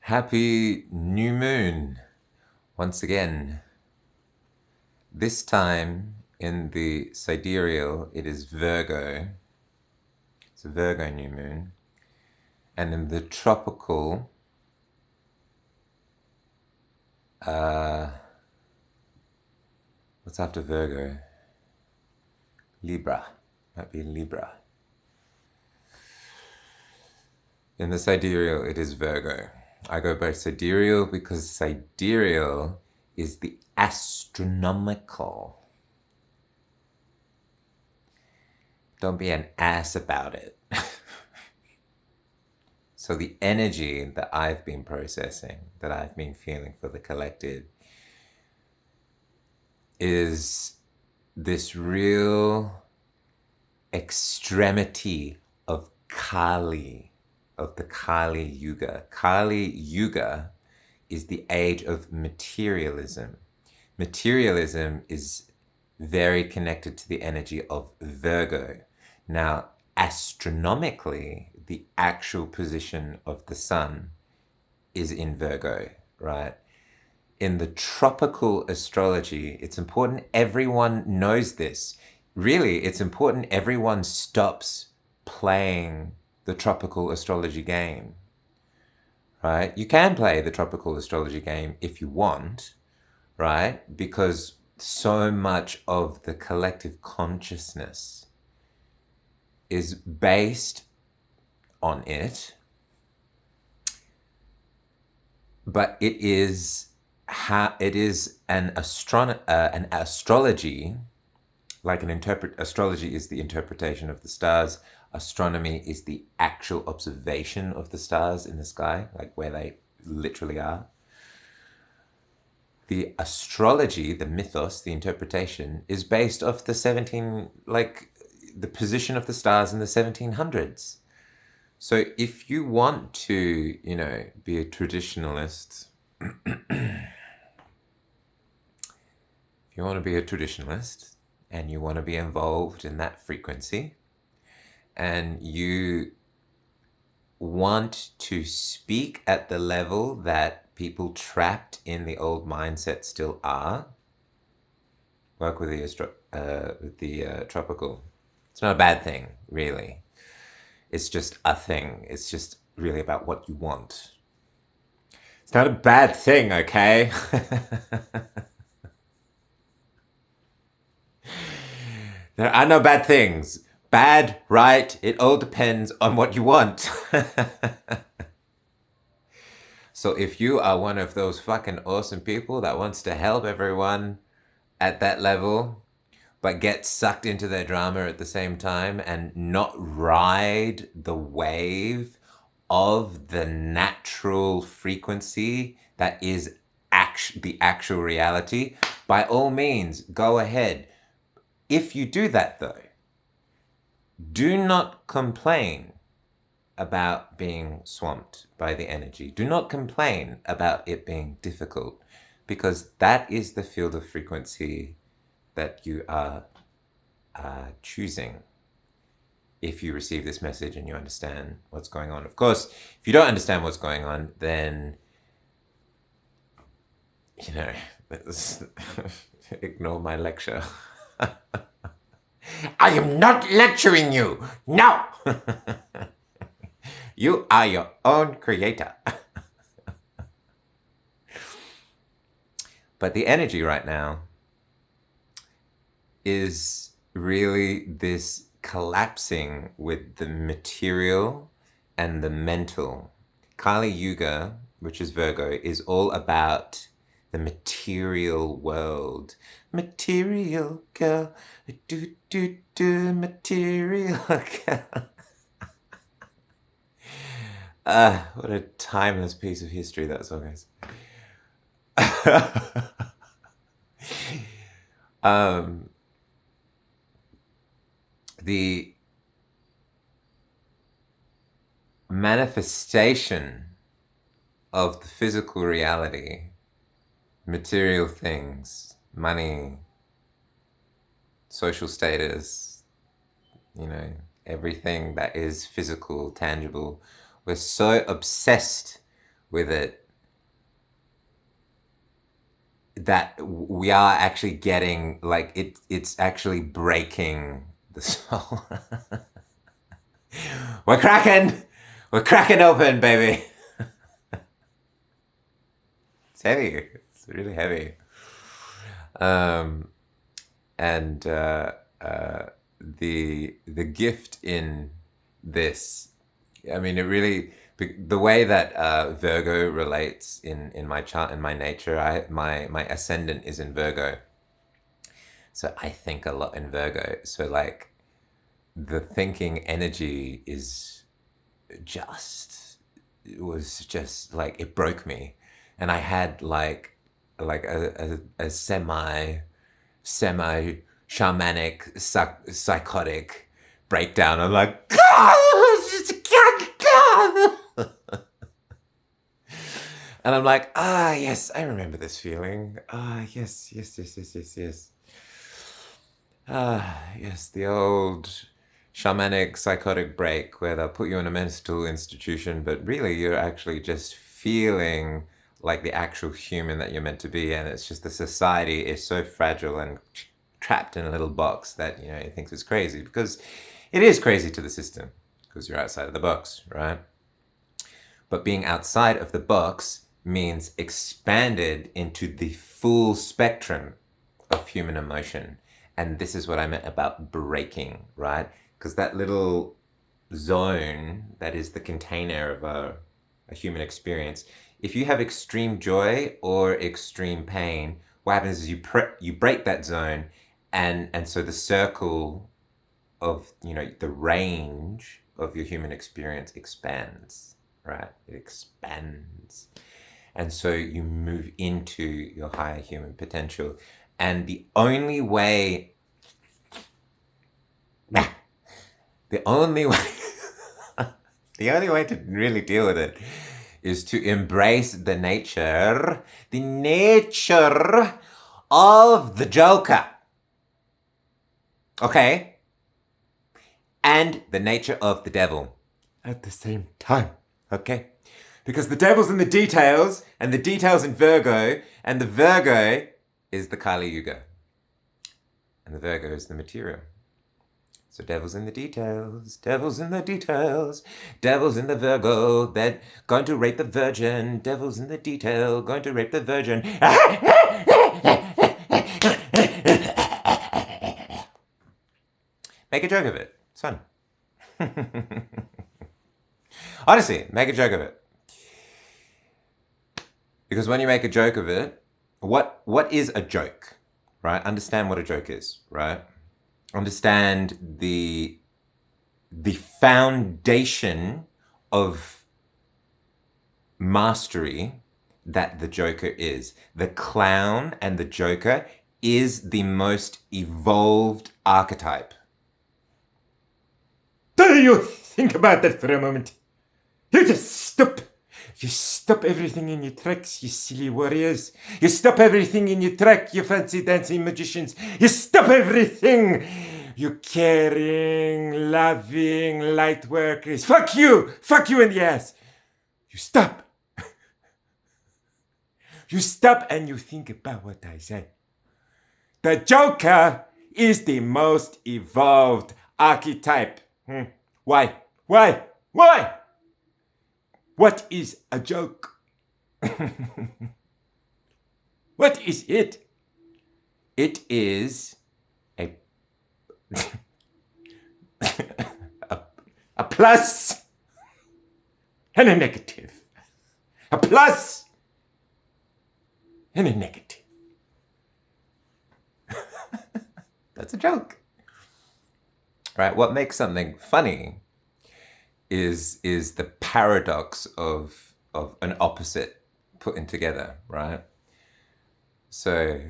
Happy new moon once again. This time in the sidereal, it is Virgo. It's a Virgo new moon. And in the tropical, what's after Virgo? Libra. Might be Libra. In the sidereal, it is Virgo. I go by sidereal because sidereal is the astronomical. Don't be an ass about it. So the energy that I've been processing, that I've been feeling for the collective, is this real extremity of Kali, of the Kali Yuga. Kali Yuga is the age of materialism. Materialism is very connected to the energy of Virgo. Now, astronomically, the actual position of the sun is in Virgo, right? In the tropical astrology, it's important everyone knows this. Really, it's important everyone stops playing the tropical astrology game, right? You can play the tropical astrology game if you want, right? Because so much of the collective consciousness is based on it, but it is an astrology, like astrology is the interpretation of the stars. Astronomy is the actual observation of the stars in the sky, like where they literally are. The astrology, the mythos, the interpretation is based off the position of the stars in the 1700s. So if you want to, be a traditionalist, if you want to be a traditionalist and you want to be involved in that frequency and you want to speak at the level that people trapped in the old mindset still are, work with the tropical. It's not a bad thing, really. It's just a thing. It's just really about what you want. It's not a bad thing, okay? There are no bad things. Bad, right, it all depends on what you want. So if you are one of those fucking awesome people that wants to help everyone at that level, but get sucked into their drama at the same time and not ride the wave of the natural frequency that is the actual reality, by all means, go ahead. If you do that, though, do not complain about being swamped by the energy. Do not complain about it being difficult, because that is the field of frequency that you are choosing if you receive this message and you understand what's going on. Of course, if you don't understand what's going on, then, ignore my lecture. I am not lecturing you. No. You are your own creator. But the energy right now is really this collapsing with the material and the mental. Kali Yuga, which is Virgo, is all about the material world. Material girl, material girl. What a timeless piece of history that song is. The manifestation of the physical reality, material things, money, social status, everything that is physical, tangible. We're so obsessed with it, that we are actually getting, like, it's actually breaking the soul. We're cracking! We're cracking open, baby! It's heavy. It's really heavy. And the gift in this, I mean, it really, the way that Virgo relates in my chart, in my nature, my ascendant is in Virgo, so I think a lot in Virgo. So like, the thinking energy is just, it was just like, it broke me, and I had like a semi shamanic psychotic breakdown. I'm like, God, and I'm like, yes, I remember this feeling. Yes, yes, yes, yes, yes, yes. Yes, the old shamanic psychotic break where they'll put you in a mental institution, but really you're actually just feeling like the actual human that you're meant to be, and it's just the society is so fragile and trapped in a little box that, you know, it thinks it's crazy, because it is crazy to the system, because you're outside of the box, right? But being outside of the box means expanded into the full spectrum of human emotion. And this is what I meant about breaking, right? Because that little zone that is the container of a human experience, if you have extreme joy or extreme pain, what happens is you break that zone, and so the circle of, you know, the range of your human experience expands, right? It expands. And so you move into your higher human potential. And the only way, the only way to really deal with it is to embrace the nature of the Joker. Okay? And the nature of the devil at the same time. Okay? Because the devil's in the details, and the details in Virgo, and the Virgo is the Kali Yuga. And the Virgo is the material. So devil's in the details, devil's in the details, devil's in the Virgo, they're going to rape the virgin, devil's in the detail, going to rape the virgin. Make a joke of it. It's fun. Honestly, make a joke of it. Because when you make a joke of it, what is a joke, right? Understand what a joke is, right? Understand the foundation of mastery that the Joker is. The clown and the Joker is the most evolved archetype. Do you think about that for a moment? You just stop. You stop everything in your tracks, you silly warriors. You stop everything in your track, you fancy dancing magicians. You stop everything, you caring, loving light workers. Fuck you in the ass. You stop. You stop and you think about what I say. The Joker is the most evolved archetype. Why? What is a joke? What is it? It is a plus and a negative. A plus and a negative. That's a joke. Right? What makes something funny is the paradox of an opposite putting together, right? So,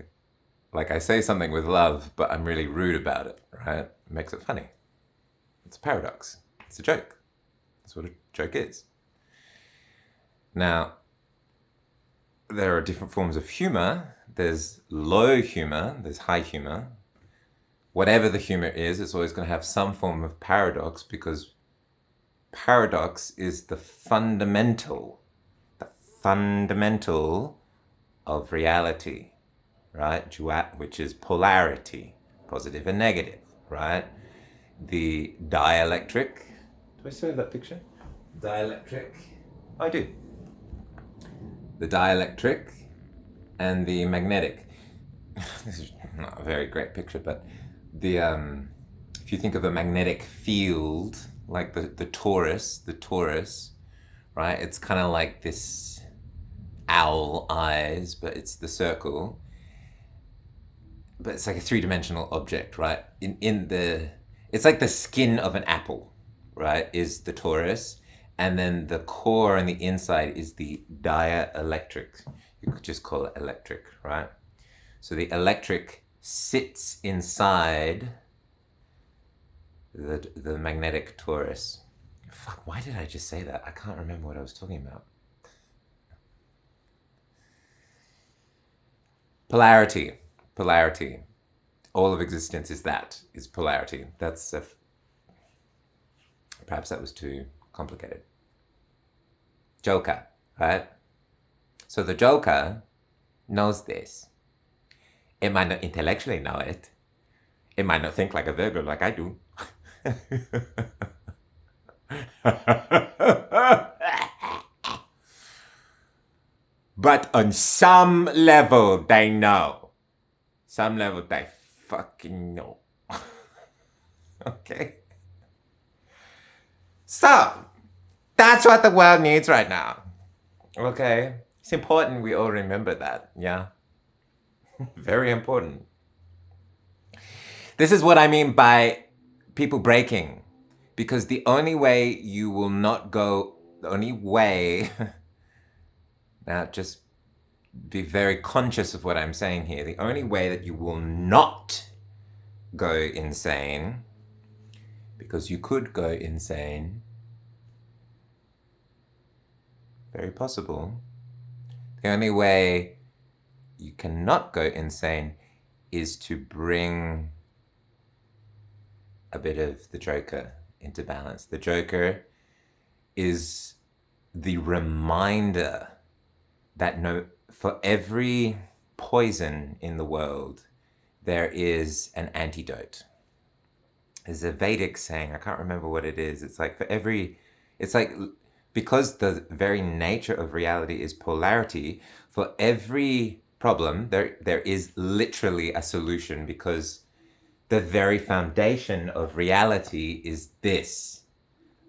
like, I say something with love, but I'm really rude about it, right? It makes it funny. It's a paradox. It's a joke. That's what a joke is. Now, there are different forms of humor. There's low humor, there's high humor. Whatever the humor is, it's always going to have some form of paradox, because paradox is the fundamental fundamental of reality, right? Which is polarity, positive and negative, right? The dielectric. Do I still have that picture? Dielectric. I do. The dielectric and the magnetic. This is not a very great picture, but the if you think of a magnetic field, like the torus, right? It's kind of like this owl eyes, but it's the circle. But it's like a three-dimensional object, right? It's like the skin of an apple, right? Is the torus, and then the core and the inside is the dielectric. You could just call it electric, right? So the electric sits inside the magnetic torus. Fuck, why did I just say that? I can't remember what I was talking about. Polarity. All of existence is polarity. That's perhaps that was too complicated. Joker, right? So the Joker knows this. It might not intellectually know it. It might not think like a Virgo like I do. But on some level, they know. Some level, they fucking know. Okay? So, that's what the world needs right now. Okay? It's important we all remember that, yeah? Very important. This is what I mean by people breaking. Because the only way you will not go, the only way, now just be very conscious of what I'm saying here. The only way that you will not go insane, because you could go insane, very possible. The only way you cannot go insane is to bring a bit of the Joker into balance. The Joker is the reminder that for every poison in the world, there is an antidote. There's a Vedic saying, I can't remember what it is. It's like because the very nature of reality is polarity, for every problem, there is literally a solution, because the very foundation of reality is this.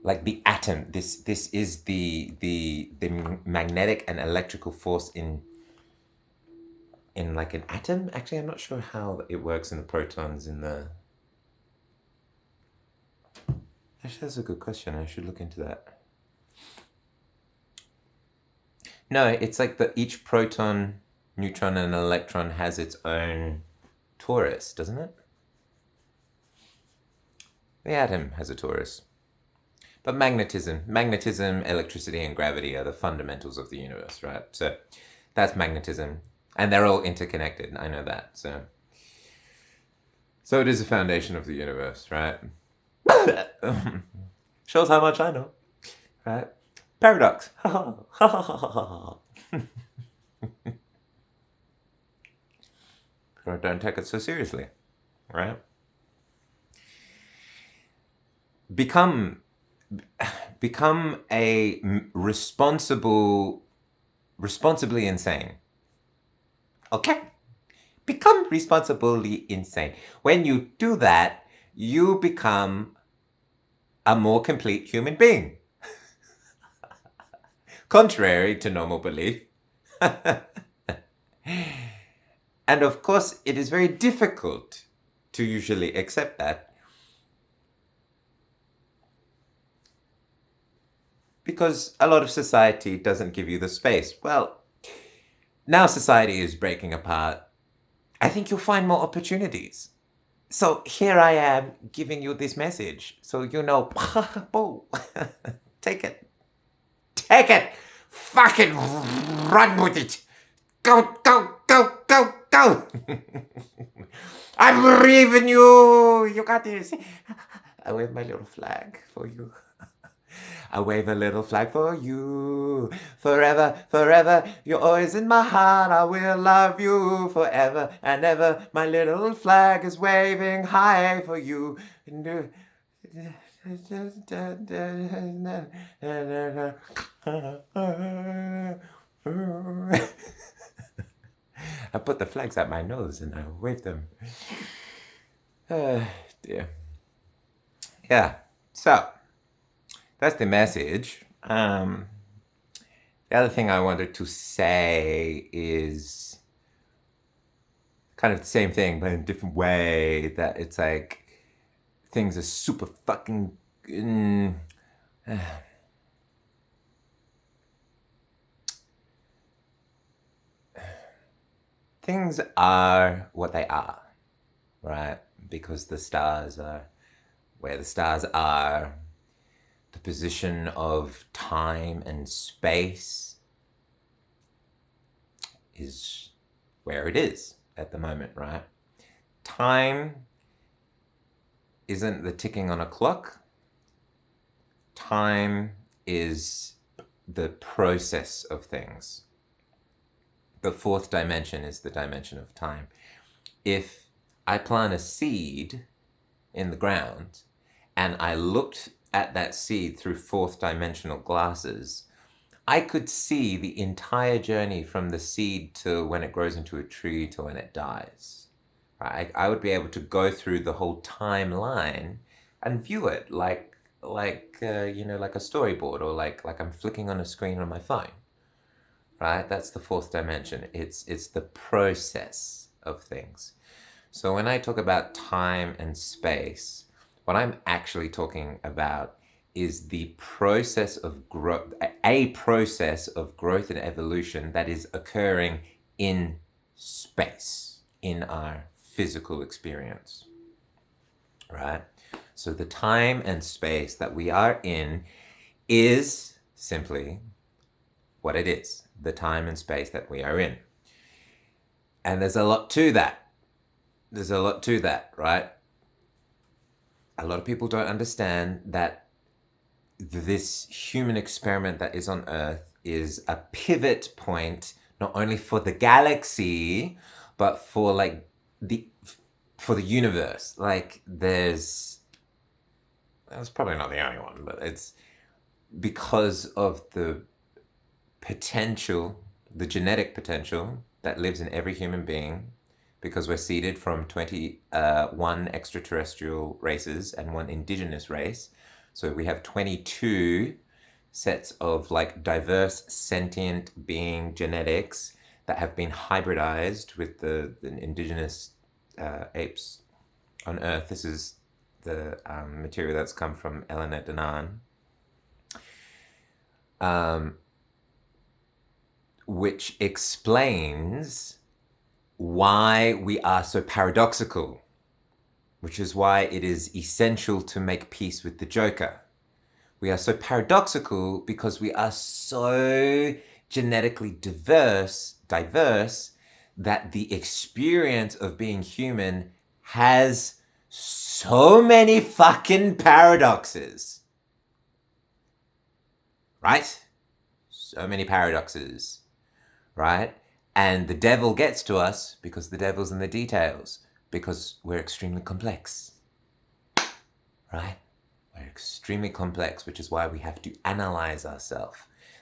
Like the atom, this is the magnetic and electrical force in like an atom. Actually, I'm not sure how it works in the protons in the... Actually, that's a good question. I should look into that. No, it's like each proton, neutron, and electron has its own torus, doesn't it? The atom has a torus. But magnetism, electricity, and gravity are the fundamentals of the universe, right? So that's magnetism. And they're all interconnected, I know that. So it is the foundation of the universe, right? Shows how much I know, right? Paradox. Don't take it so seriously, right? Become a responsibly insane. Okay? Become responsibly insane. When you do that, you become a more complete human being. Contrary to normal belief. And of course, it is very difficult to usually accept that, because a lot of society doesn't give you the space. Well, now society is breaking apart. I think you'll find more opportunities. So here I am giving you this message. So you know, take it. Take it. Fucking run with it. Go, go, go, go, go. I believe in you. You got this. I wave my little flag for you. I wave a little flag for you. Forever, forever, you're always in my heart. I will love you forever and ever. My little flag is waving high for you. I put the flags at my nose and I wave them. Dear. Yeah, so that's the message. The other thing I wanted to say is kind of the same thing, but in a different way, that it's like things are super fucking... things are what they are, right? Because the stars are where the stars are. The position of time and space is where it is at the moment, right? Time isn't the ticking on a clock. Time is the process of things. The fourth dimension is the dimension of time. If I plant a seed in the ground and I looked at that seed through fourth dimensional glasses, I could see the entire journey from the seed to when it grows into a tree to when it dies. Right? I would be able to go through the whole timeline and view it like like a storyboard, or like I'm flicking on a screen on my phone. Right? That's the fourth dimension. It's the process of things. So when I talk about time and space, what I'm actually talking about is the process of growth, a process of growth and evolution that is occurring in space, in our physical experience, right? So the time and space that we are in is simply what it is, the time and space that we are in. And there's a lot to that. There's a lot to that, right? A lot of people don't understand that this human experiment that is on Earth is a pivot point, not only for the galaxy, but for the universe. Like that's probably not the only one, but it's because of the potential, the genetic potential that lives in every human being, because we're seeded from 21 extraterrestrial races and one indigenous race. So we have 22 sets of diverse sentient being genetics that have been hybridized with the indigenous apes on Earth. This is the material that's come from Eleanor Danan, which explains why we are so paradoxical, which is why it is essential to make peace with the Joker. We are so paradoxical because we are so genetically diverse that the experience of being human has so many fucking paradoxes. Right? So many paradoxes. Right? And the devil gets to us because the devil's in the details, because we're extremely complex. Right? We're extremely complex, which is why we have to analyze ourselves.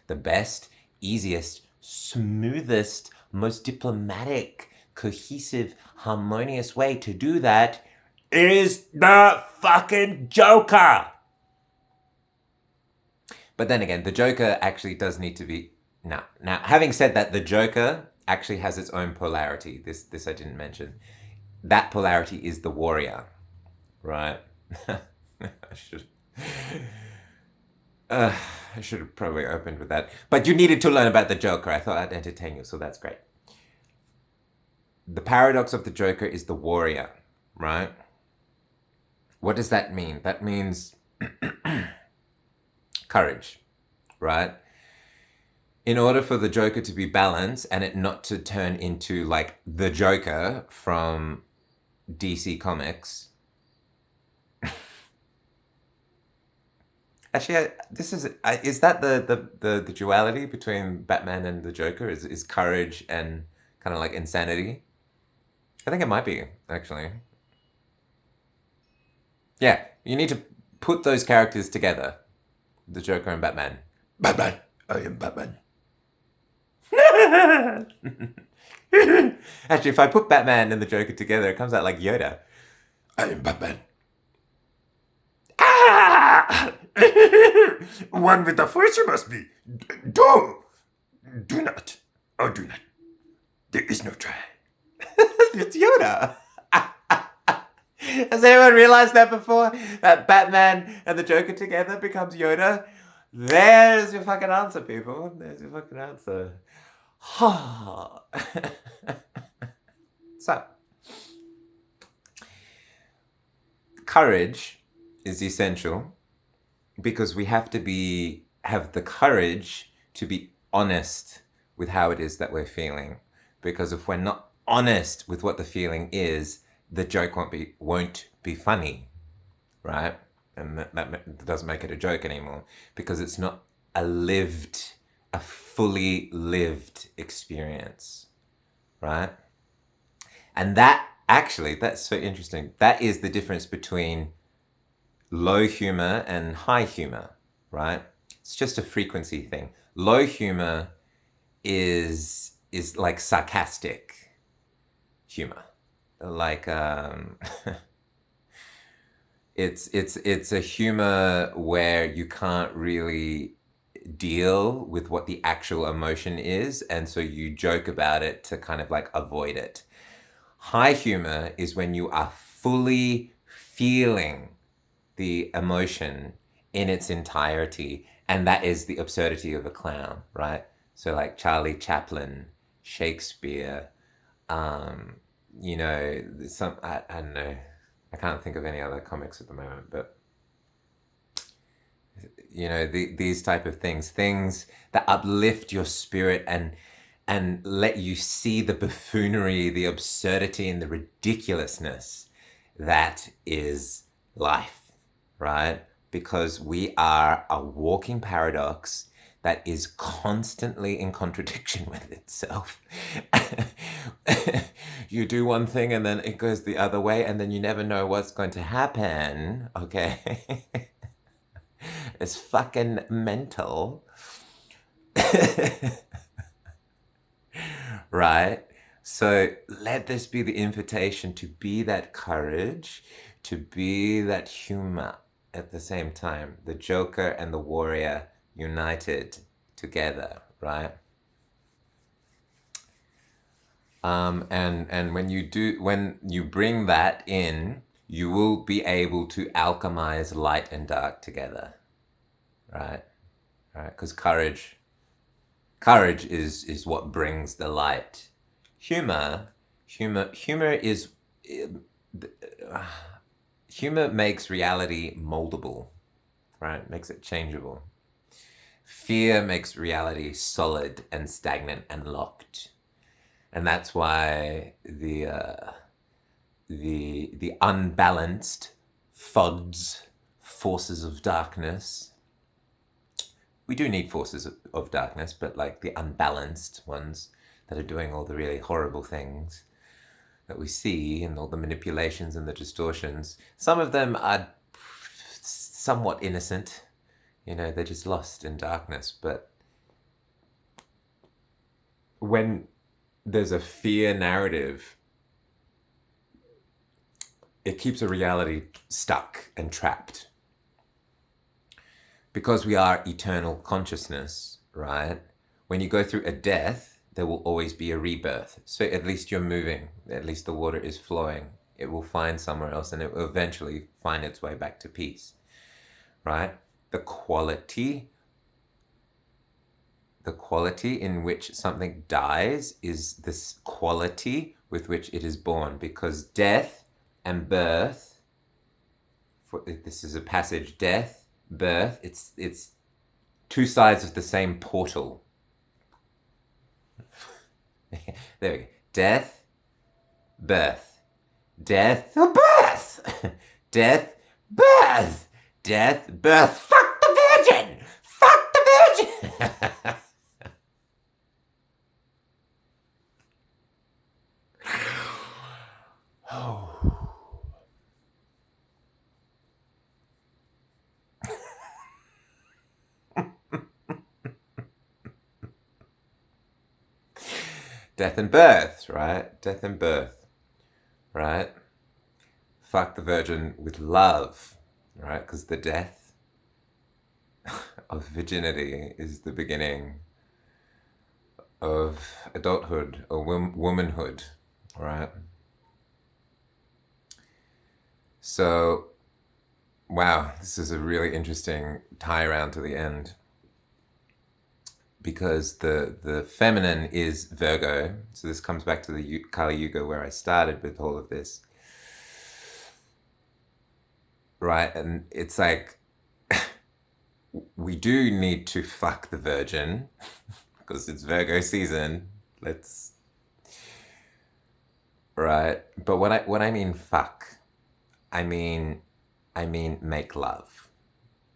The best, easiest, smoothest, most diplomatic, cohesive, harmonious way to do that is the fucking Joker. But then again, the Joker actually does need to be... Now, having said that, the Joker actually has its own polarity. This I didn't mention. That polarity is the warrior, right? I should have probably opened with that. But you needed to learn about the Joker. I thought I'd entertain you, so that's great. The paradox of the Joker is the warrior, right? What does that mean? That means courage, right? In order for the Joker to be balanced and it not to turn into the Joker from DC Comics, Actually, this is that the duality between Batman and the Joker is courage and kind of like insanity. I think it might be actually. Yeah, you need to put those characters together, the Joker and Batman. Batman, I am Batman. Actually, if I put Batman and the Joker together, it comes out like Yoda. I am Batman. Ah! One with the force you must be. Do not. Oh, do not. There is no try. It's Yoda. Has anyone realized that before? That Batman and the Joker together becomes Yoda? There's your fucking answer, people. There's your fucking answer. So, courage is essential because we have to have the courage to be honest with how it is that we're feeling. Because if we're not honest with what the feeling is, the joke won't be funny, right? And that doesn't make it a joke anymore because it's not a fully lived experience, right? And that's so interesting. That is the difference between low humor and high humor, right? It's just a frequency thing. Low humor is like sarcastic humor. Like it's a humor where you can't really deal with what the actual emotion is, and so you joke about it to kind of like avoid it. High humor is when you are fully feeling the emotion in its entirety, and that is the absurdity of a clown, right? So like Charlie Chaplin, Shakespeare, you know, I don't know, I can't think of any other comics at the moment, but you know, these type of things that uplift your spirit and let you see the buffoonery, the absurdity, and the ridiculousness that is life, right? Because we are a walking paradox that is constantly in contradiction with itself. You do one thing and then it goes the other way, and then you never know what's going to happen, okay? It's fucking mental. Right? So let this be the invitation to be that courage, to be that humor at the same time. The Joker and the warrior united together, right? And when you bring that in, you will be able to alchemize light and dark together, right? Right? Because courage is what brings the light. Humor makes reality moldable, right? Makes it changeable. Fear makes reality solid and stagnant and locked. And that's why the unbalanced FODs, forces of darkness. We do need forces of darkness, but like the unbalanced ones that are doing all the really horrible things that we see and all the manipulations and the distortions, some of them are somewhat innocent. You know, they're just lost in darkness. But when there's a fear narrative, it keeps a reality stuck and trapped. Because we are eternal consciousness, right? When you go through a death, there will always be a rebirth. So at least you're moving. At least the water is flowing. It will find somewhere else and it will eventually find its way back to peace, right? The quality in which something dies is this quality with which it is born, because death and birth, this is a passage, death, birth, it's two sides of the same portal. There we go. Death, birth, birth, death, birth, death, birth. Fuck the virgin. Oh. Death and birth, right? Death and birth, right? Fuck the virgin with love, right? Because the death of virginity is the beginning of adulthood or womanhood, right? So, wow, this is a really interesting tie around to the end, because the feminine is Virgo. So this comes back to the Kali Yuga where I started with all of this, right? And it's like we do need to fuck the virgin because it's Virgo season. Let's, right? But when I mean fuck, I mean make love,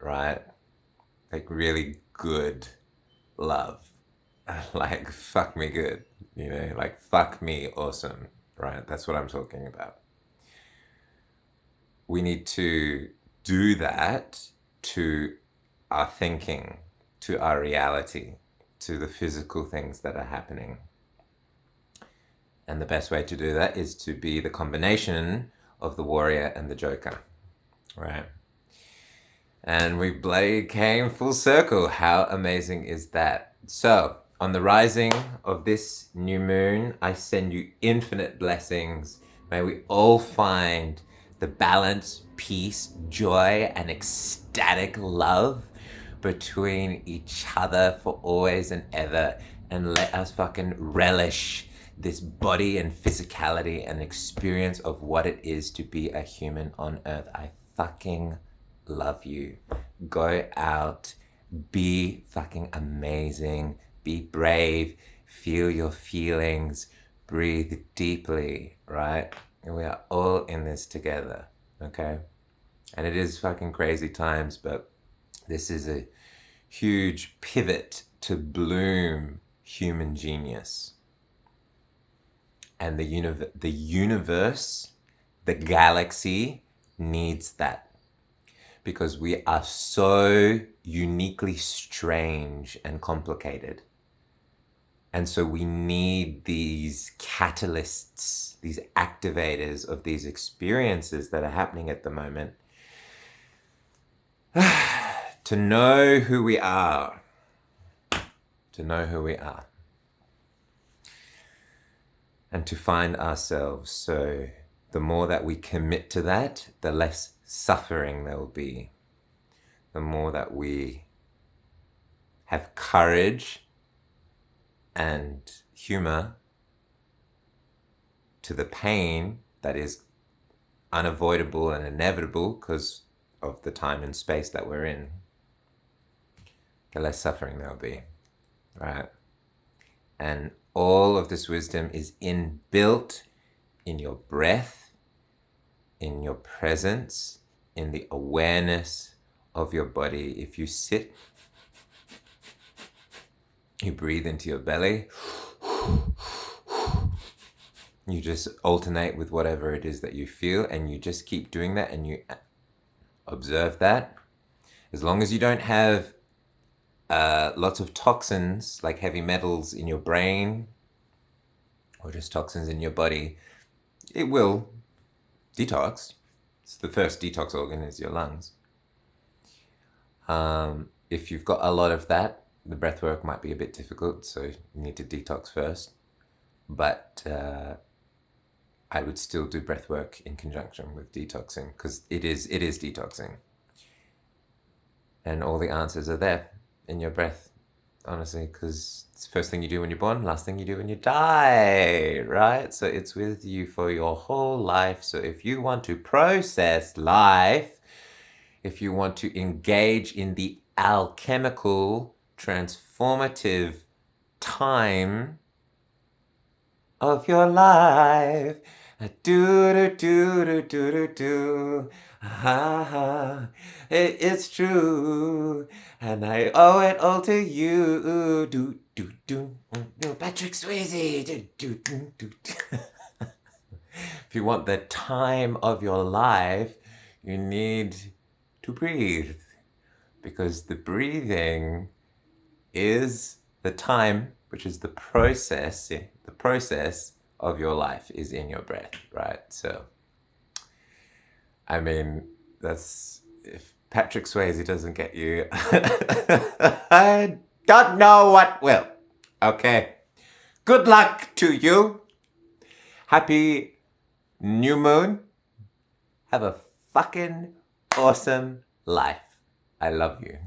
right? Like really good love. Like fuck me good, you know, like fuck me awesome, right? That's what I'm talking about. We need to do that to our thinking, to our reality, to the physical things that are happening. And the best way to do that is to be the combination of the warrior and the joker, right? And we bloody came full circle. How amazing is that? So, on the rising of this new moon, I send you infinite blessings. May we all find the balance, peace, joy, and ecstatic love between each other for always and ever. And let us fucking relish this body and physicality and experience of what it is to be a human on earth. I fucking love you. Go out, be fucking amazing, be brave, feel your feelings, breathe deeply, right? And we are all in this together, okay? And it is fucking crazy times, but this is a huge pivot to bloom human genius. And the universe, the galaxy needs that, because we are so uniquely strange and complicated. And so we need these catalysts, these activators of these experiences that are happening at the moment to know who we are. To know who we are. And to find ourselves. So the more that we commit to that, the less suffering there will be. The more that we have courage and humor to the pain that is unavoidable and inevitable because of the time and space that we're in, the less suffering there will be, right? And all of this wisdom is inbuilt in your breath, in your presence, in the awareness of your body. If you sit, you breathe into your belly, you just alternate with whatever it is that you feel, and you just keep doing that, and you observe that. As long as you don't have lots of toxins like heavy metals in your brain or just toxins in your body, it will detox. It's the first detox organ is your lungs. If you've got a lot of that, the breath work might be a bit difficult, so you need to detox first. But I would still do breath work in conjunction with detoxing, because it is detoxing. And all the answers are there in your breath, honestly, because it's the first thing you do when you're born, last thing you do when you die, right? So it's with you for your whole life. So if you want to process life, if you want to engage in the alchemical, transformative time of your life, do do do do do do do, It's true, and I owe it all to you. Patrick Swayze. If you want the time of your life, you need to breathe, because the breathing is the time, which is the process. The process of your life is in your breath, right? So, I mean, that's, if Patrick Swayze doesn't get you, I don't know what will. Okay. Good luck to you. Happy new moon. Have a fucking awesome life. I love you.